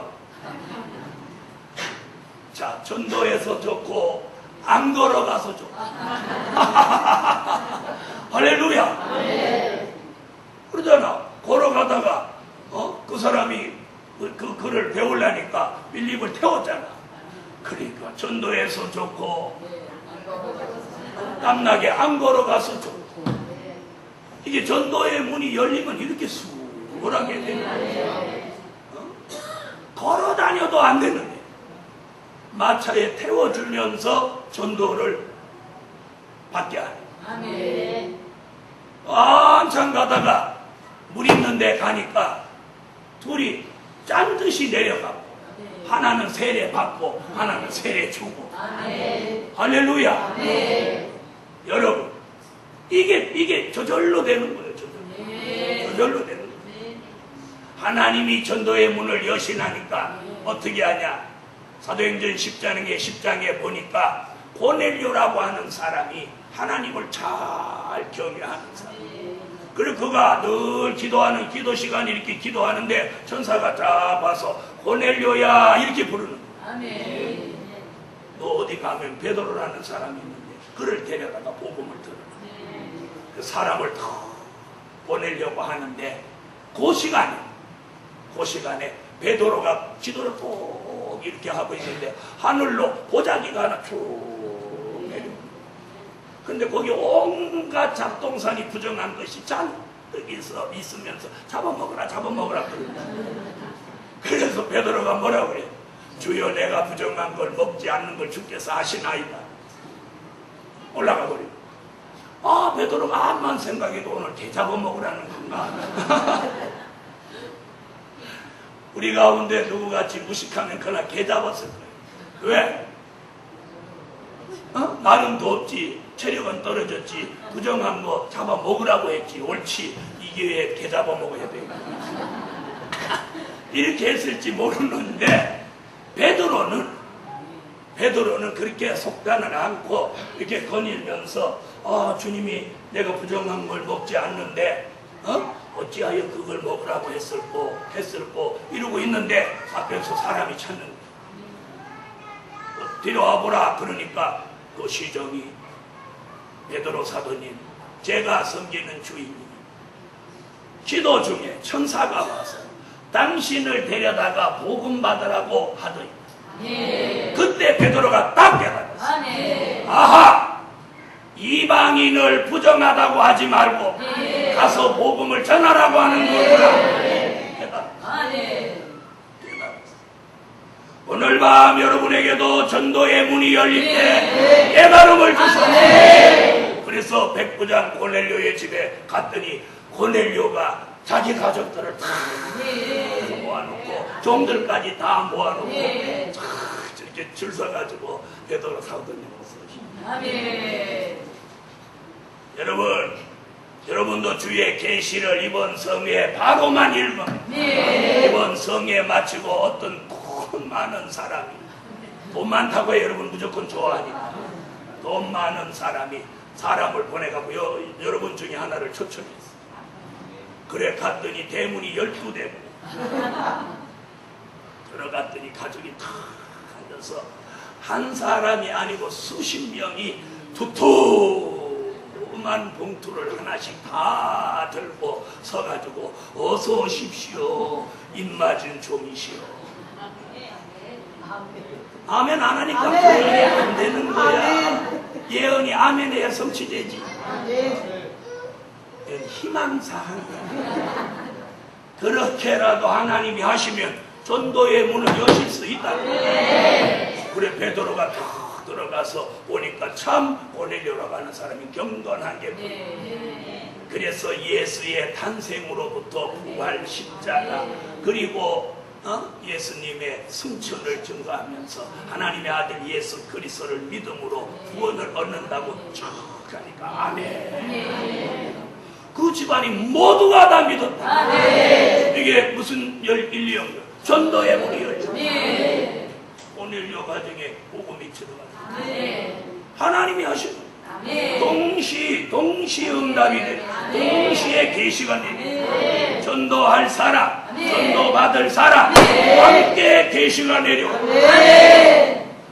자, 전도해서 좋고 안 걸어가서 좋고. 할렐루야. 그러잖아. 걸어가다가 그 사람이 그 글을 배우려니까 빌립을 태웠잖아. 그러니까 전도해서 좋고 땀나게 안 걸어가서 좋고. 이게 전도의 문이 열리면 이렇게 수월하게 되는 거예요. 걸어 다녀도 안 되는데 마차에 태워주면서 전도를 받게 하네. 한참 가다가 물 있는 데 가니까 둘이 짠 듯이 내려가고 하나는 세례 받고 하나는 세례 주고. 할렐루야. 여러분, 이게 저절로 되는 거예요. 저절로 되는 거예요. 하나님이 전도의 문을 여시나니까 어떻게 하냐? 사도행전 10장에 보니까 고넬료라고 하는 사람이 하나님을 잘 경외하는 사람. 그리고 그가 늘 기도하는 기도 시간에 이렇게 기도하는데 천사가 쫙 와서 고넬료야 이렇게 부르는 거예요. 너 어디 가면 베드로라는 사람이 있는데 그를 데려다가 복음을 들어. 그 사람을 더 보내려고 하는데 그 시간에 베드로가 기도를 꼭 이렇게 하고 있는데 하늘로 보자기가 하나 쭉 내려. 근데 거기 온갖 잡동산이 부정한 것이 잔뜩 있으면서 잡아먹으라 그런다. 그래서 베드로가 뭐라고 그래? 주여, 내가 부정한 걸 먹지 않는 걸 주께서 아시나이다. 올라가 버려. 베드로가 암만 생각해도 오늘 개 잡아먹으라는 건가? 우리 가운데 누구같이 무식하면 그날 개 잡았을 거예요. 왜? 나는 덥지, 체력은 떨어졌지, 부정한 거 잡아먹으라고 했지, 옳지, 이게 왜 개 잡아먹어야 돼? 이렇게 했을지 모르는데 베드로는 그렇게 속단을 않고 이렇게 거닐면서 주님이 내가 부정한 걸 먹지 않는데 어찌하여 그걸 먹으라고 했을꼬 이러고 있는데 앞에서 사람이 찾는 거예요. 뒤로 와보라. 그러니까 그 시정이 베드로 사도님, 제가 섬기는 주인님, 기도 중에 천사가 와서 당신을 데려다가 복음 받으라고 하더니 그때 베드로가 딱 깨달았어. 아하! 이방인을 부정하다고 하지 말고 가서 복음을 전하라고 하는 거구나. 깨달았어. 오늘 밤 여러분에게도 전도의 문이 열릴 때 깨달음을 주소서. 그래서 백부장 고넬료의 집에 갔더니 고넬료가 자기 가족들을 다 모아놓고 종들까지 다 모아놓고 이렇게 줄 서가지고 베드로 사도님 모습. 아멘. 여러분, 여러분도 주의 계시를 이번 성에 바로만 읽으면 이번 성에 마치고 어떤 돈 많은 사람이, 돈 많다고 해 여러분 무조건 좋아하니까, 돈 많은 사람이 사람을 보내가고 여러분 중에 하나를 초청했어. 그래 갔더니 대문이 12대문. 들어갔더니 가족이 다 앉아서 한 사람이 아니고 수십 명이 두툼한 봉투를 하나씩 다 들고 서가지고 어서 오십시오. 입맞은 종이시오. 아멘 안 하니까 그게 안 되는 거야. 예언이 아멘해야 성취되지. 희망사항이야. 그렇게라도 하나님이 하시면 전도의 문을 여실 수 있다. 그래 베드로가 탁 들어가서 보니까 참 고넬료라고 하는 사람이 경건한 게 그래서 예수의 탄생으로부터 부활, 십자가, 그리고 예수님의 승천을 증거하면서 하나님의 아들 예수 그리스도를 믿음으로 구원을 얻는다고 쭉 하니까 아멘. 그 집안이 모두가 다 믿었다. 이게 무슨 1,2영 전도의 문이 열려. 고넬료 가정에 복음이 들어가서 하나님이 하시는 동시 응답이 되는, 동시에 계시가 내리고, 전도할 사람, 전도받을 사람 함께 계시가 내려.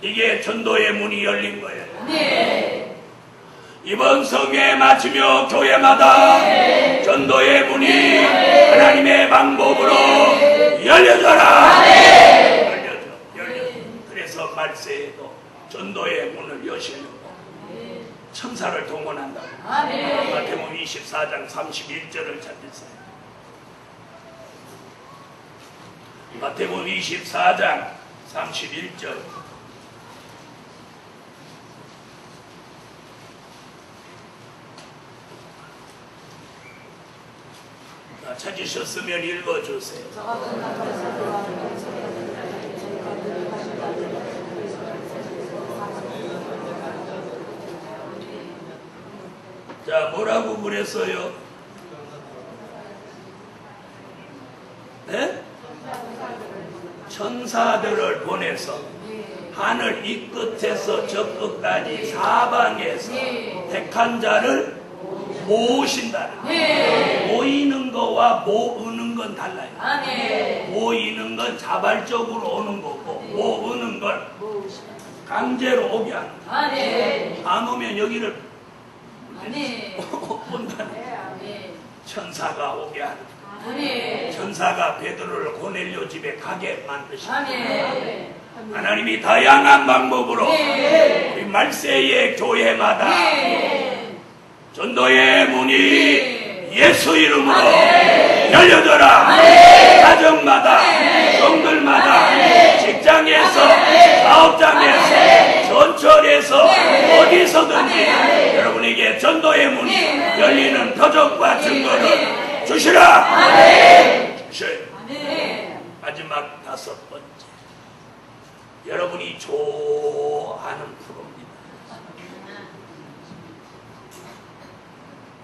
이게 전도의 문이 열린 거예요. 이번 성회 마치며 교회마다 전도의 문이 하나님의 방법으로 열려져라. 열려져. 그래서 말세에도 전도의 문을 여시려고 천사를 동원한다. 마태복음 24장 31절을 찾으세요. 마태복음 24장 31절. 찾으셨으면 읽어주세요. 자, 뭐라고 그랬어요? 네? 천사들을 보내서 하늘 이 끝에서 저 끝까지 사방에서 택한 자를 모으신다. 모이는 거와 모으는 건 달라요. 모이는 건 자발적으로 오는 거고, 모으는 건 강제로 오게 하는 거예요. 안 오면 여기를 온다는 천사가 오게 하는 거예요. 천사가 베드로를 고넬료 집에 가게 만드십니다. 하나님이 다양한 방법으로 우리 말세의 교회마다 전도의 문이 예수 이름으로 열려져라. 가정마다, 성들마다, 직장에서, 사업장에서, 전철에서, 어디서든지 여러분에게 전도의 문이 열리는 표적과 증거를 주시라. 주셔요. 마지막 5번째. 여러분이 좋아하는 프로입니다.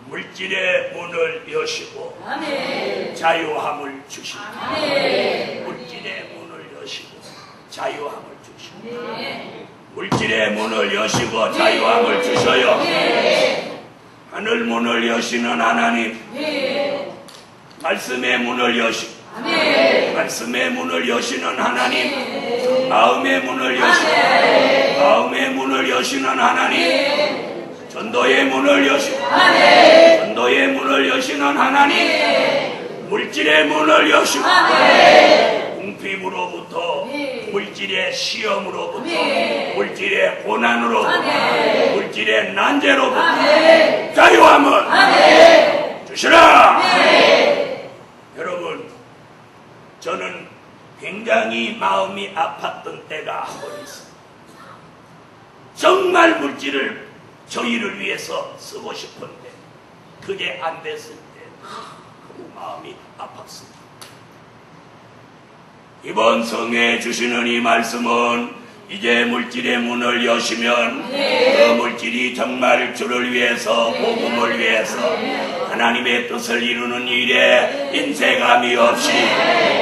물질의 문을 여시고 자유함을 주시고, 물질의 문을 여시고 자유함을 주시고, 물질의 문을 여시고 자유함을 주셔요. 하늘 문을 여시는 하나님, 말씀의 문을 여시고, 말씀의 문을 여시는 하나님, 마음의 문을 여시고, 마음의 문을 여시는 하나님, 전도의 문을 여시고, 전도의 문을 여시는 하나님, 물질의 문을 여시고, 궁핍으로부터, 물질의 시험으로부터, 물질의 고난으로부터, 물질의 난제로부터 자유함을 주시라. 여러분, 저는 굉장히 마음이 아팠던 때가 한 번 있어요. 정말 물질을 저희를 위해서 쓰고 싶은데 그게 안 됐을 때 너무 마음이 아팠습니다. 이번 성에 주시는 이 말씀은 이제 물질의 문을 여시면 그 물질이 정말 주를 위해서 복음을 위해서 하나님의 뜻을 이루는 일에 인색함이 없이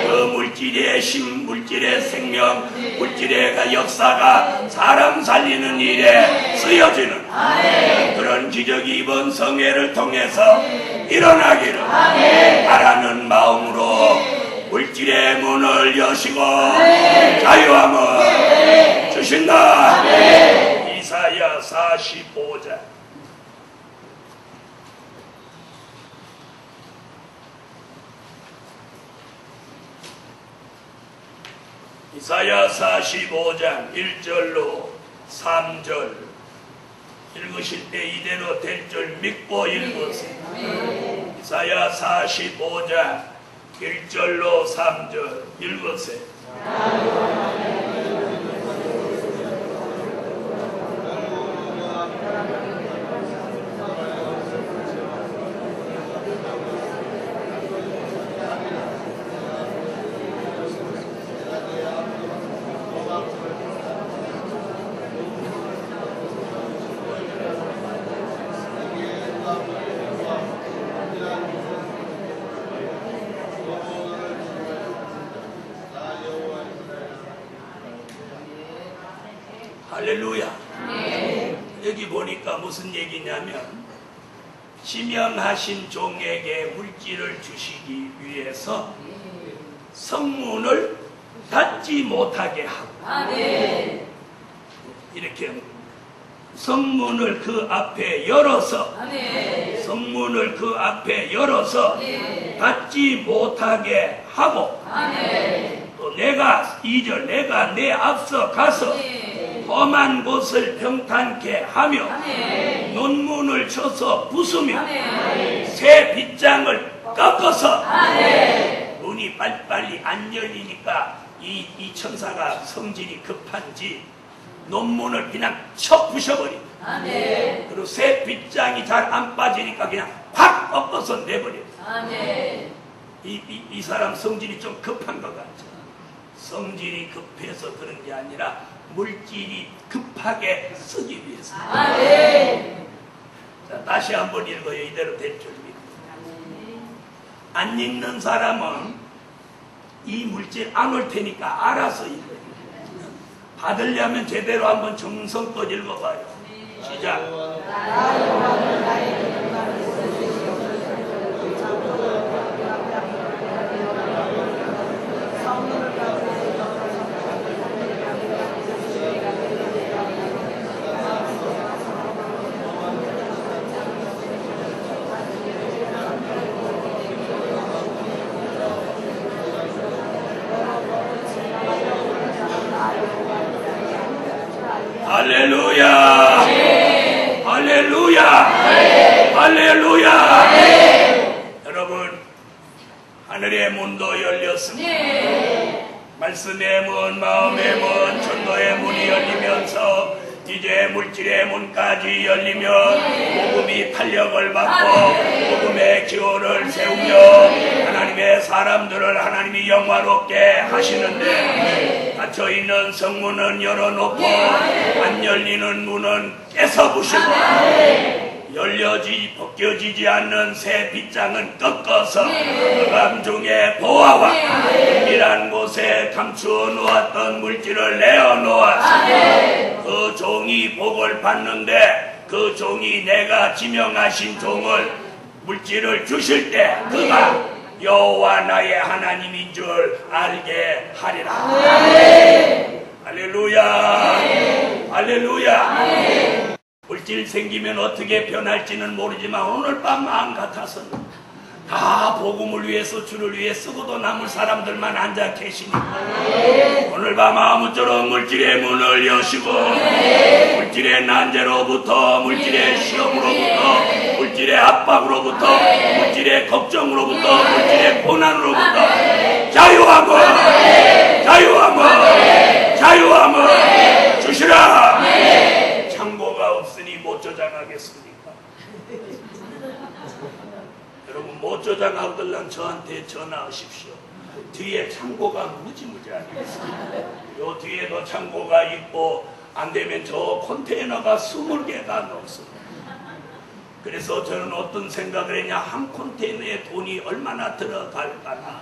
그 물질의 힘, 물질의 생명, 물질의 역사가 사람 살리는 일에 쓰여지는 그런 기적이 이번 성회를 통해서 일어나기를 바라는 마음으로 물질의 문을 여시고 자유함을 주신다. 이사야 45장 이사야 45장 1절로 3절 읽으실 때 이대로 될 줄 믿고 읽으세요. 이사야 45장 1절로 3절 읽으세요. 할렐루야. 여기 보니까 무슨 얘기냐면 지명하신 종에게 물질을 주시기 위해서 성문을 닫지 못하게 하고 이렇게 성문을 그 앞에 열어서 성문을 그 앞에 열어서 닫지 못하게 하고 또 내가 2절 내가 내 앞서 가서 험한 곳을 평탄케 하며 논문을 쳐서 부수며 새 빗장을 꺾어서 문이 빨리빨리 안 열리니까 이 천사가 성질이 급한지 논문을 그냥 쳐 부셔버립니다. 그리고 새 빗장이 잘 안 빠지니까 그냥 확 꺾어서 내버립니다. 이 사람 성질이 좀 급한 것 같죠. 성질이 급해서 그런 게 아니라 물질이 급하게 쓰기 위해서. 자, 다시 한번 읽어요. 이대로 될 줄 믿고. 안 읽는 사람은 이 물질 안 올 테니까 알아서 읽어요. 받으려면 제대로 한번 정성껏 읽어봐요. 시작. 할렐루야. 할렐루야. 할렐루야. 여러분, 하늘의 문도 열렸습니다. 말씀의 문, 마음의 문, 전도의 문이 열리면서 이제 물질의 문까지 열리면 복음이 탄력을 받고 복음의 기호를 세우며 하나님의 사람들을 하나님이 영화롭게 하시는데 닫혀있는 성문은 열어놓고 안 열리는 문은 깨서 부시고 벗겨지지 않는 새 빗장은 꺾어서 흑암 중에 보아와 은밀한 곳에 감추어 놓았던 물질을 내어놓아서 그 종이 복을 받는데 그 종이 내가 지명하신 종을 물질을 주실 때 그가 여호와 나의 하나님인 줄 알게 하리라. 할렐루야. 할렐루야. 물질 생기면 어떻게 변할지는 모르지만 오늘 밤 마음 같아서는 다 복음을 위해서 주를 위해 쓰고도 남을 사람들만 앉아 계시니까 오늘 밤 아무쪼록 물질의 문을 여시고 물질의 난제로부터 물질의 시험으로부터 물질의 압박으로부터 물질의 걱정으로부터 물질의 고난으로부터 자유함을 주시라. 창고가 없으니 못 저장하겠습니까? 여러분 못 저장하거든 저한테 전화하십시오. 뒤에 창고가 무지무지하게 있어요. 요 뒤에도 창고가 있고 안 되면 저 컨테이너가 20개가 넘습니다. 그래서 저는 어떤 생각을 했냐, 한 컨테이너에 돈이 얼마나 들어갈까나.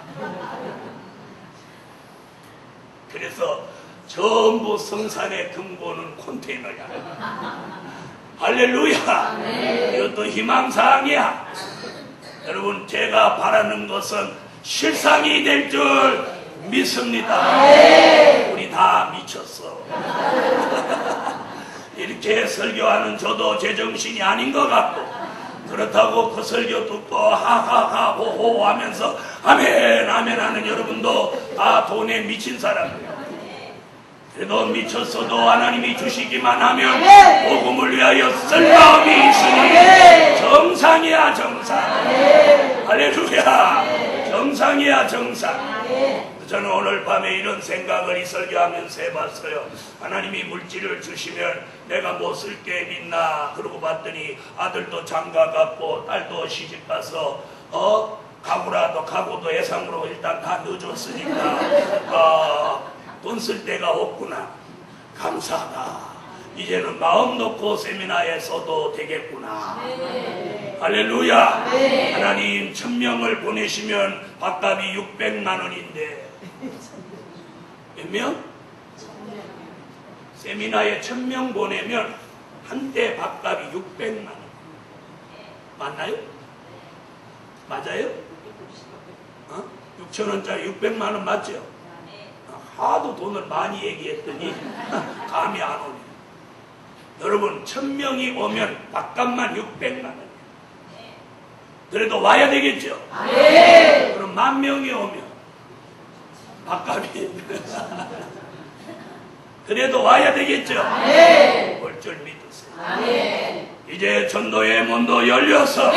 그래서 전부 성산의 근본은 컨테이너야. 할렐루야. 이것도 희망사항이야. 여러분, 제가 바라는 것은 실상이 될 줄 믿습니다. 우리 다 미쳤어. 이렇게 설교하는 저도 제정신이 아닌 것 같고, 그렇다고 그 설교 듣고 하하하 호호 하면서 아멘 아멘 하는 여러분도 다 돈에 미친 사람이에요. 그래도 미쳤어도 하나님이 주시기만 하면 복음을 위하여 쓸 마음이 있으니 정상이야, 정상. 할렐루야. 정상이야, 정상. 저는 오늘 밤에 이런 생각을 이 설교하면서 해봤어요. 하나님이 물질을 주시면 내가 뭐 쓸 게 있나. 그러고 봤더니 아들도 장가 갔고 딸도 시집 가서 가구도 예상으로 일단 다 늦었으니까 돈 쓸 데가 없구나. 감사하다. 이제는 마음 놓고 세미나에 써도 되겠구나. 할렐루야. 하나님 1000명을 보내시면 밥값이 600만 원인데 몇 명? 세미나에 1000명 보내면 한때 밥값이 600만 원. 맞나요? 맞아요? 6,000원짜리 600만 원 맞죠? 하도 돈을 많이 얘기했더니 감이 안 오네. 여러분, 1000명이 오면 밥값만 600만 원. 그래도 와야 되겠죠? 그럼 10,000명이 오면 밥값이 그래도 와야 되겠죠? 올 줄 믿으세요. 이제 전도의 문도 열려서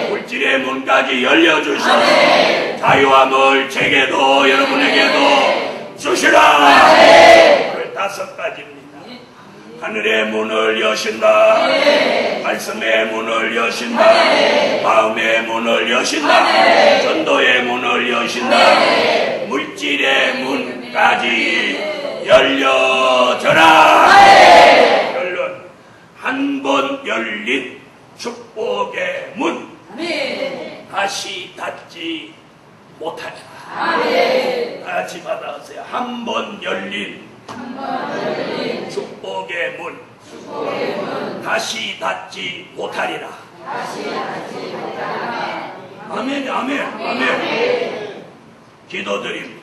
물질의 문까지 열려주셔서 자유함을 제게도 여러분에게도 주시라. 오늘 5가지입니다. 하늘의 문을 여신다. 말씀의 문을 여신다. 마음의 문을 여신다. 전도의 문을 여신다. 물질의 문까지 열려져라. 결론, 한 번 열린 축복의 문, 다시 닫지 못하리라. 다 같이 받아가세요. 한 번 열린 축복의 문, 다시 닫지 못하리라. 아멘, 아멘, 아멘. 기도드립니다.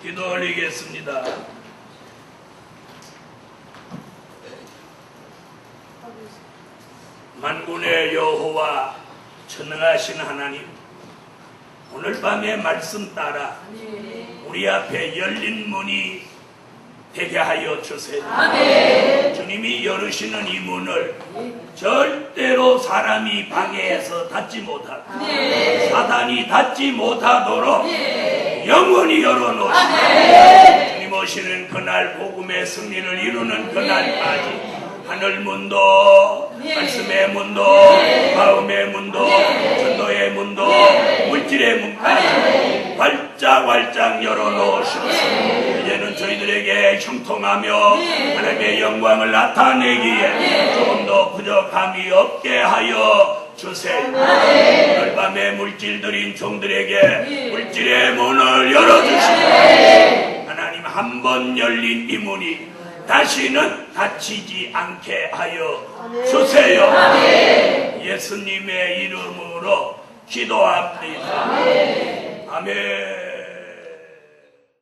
기도 올리겠습니다. 만군의 여호와 전능하신 하나님, 오늘 밤의 말씀 따라 우리 앞에 열린 문이 되게 하여 주세요. 주님이 열으시는 이 문을 절대로 사람이 방해해서 닫지 못하고 사단이 닫지 못하도록 영원히 열어놓으시고 주님 오시는 그날 복음의 승리를 이루는 그날까지 하늘문도, 말씀의 문도, 마음의 문도, 전도의 문도, 물질의 문까지 활짝 열어놓으셔서 이제는 저희들에게 형통하며 하나님의 영광을 나타내기에 조금 더 부족함이 없게 하여 주세요. 오늘 밤에 물질들인 종들에게 물질의 문을 열어주시고 하나님, 한 번 열린 이 문이 다시는 닫히지 않게 하여 주세요. 예수님의 이름으로 기도합니다. 아멘.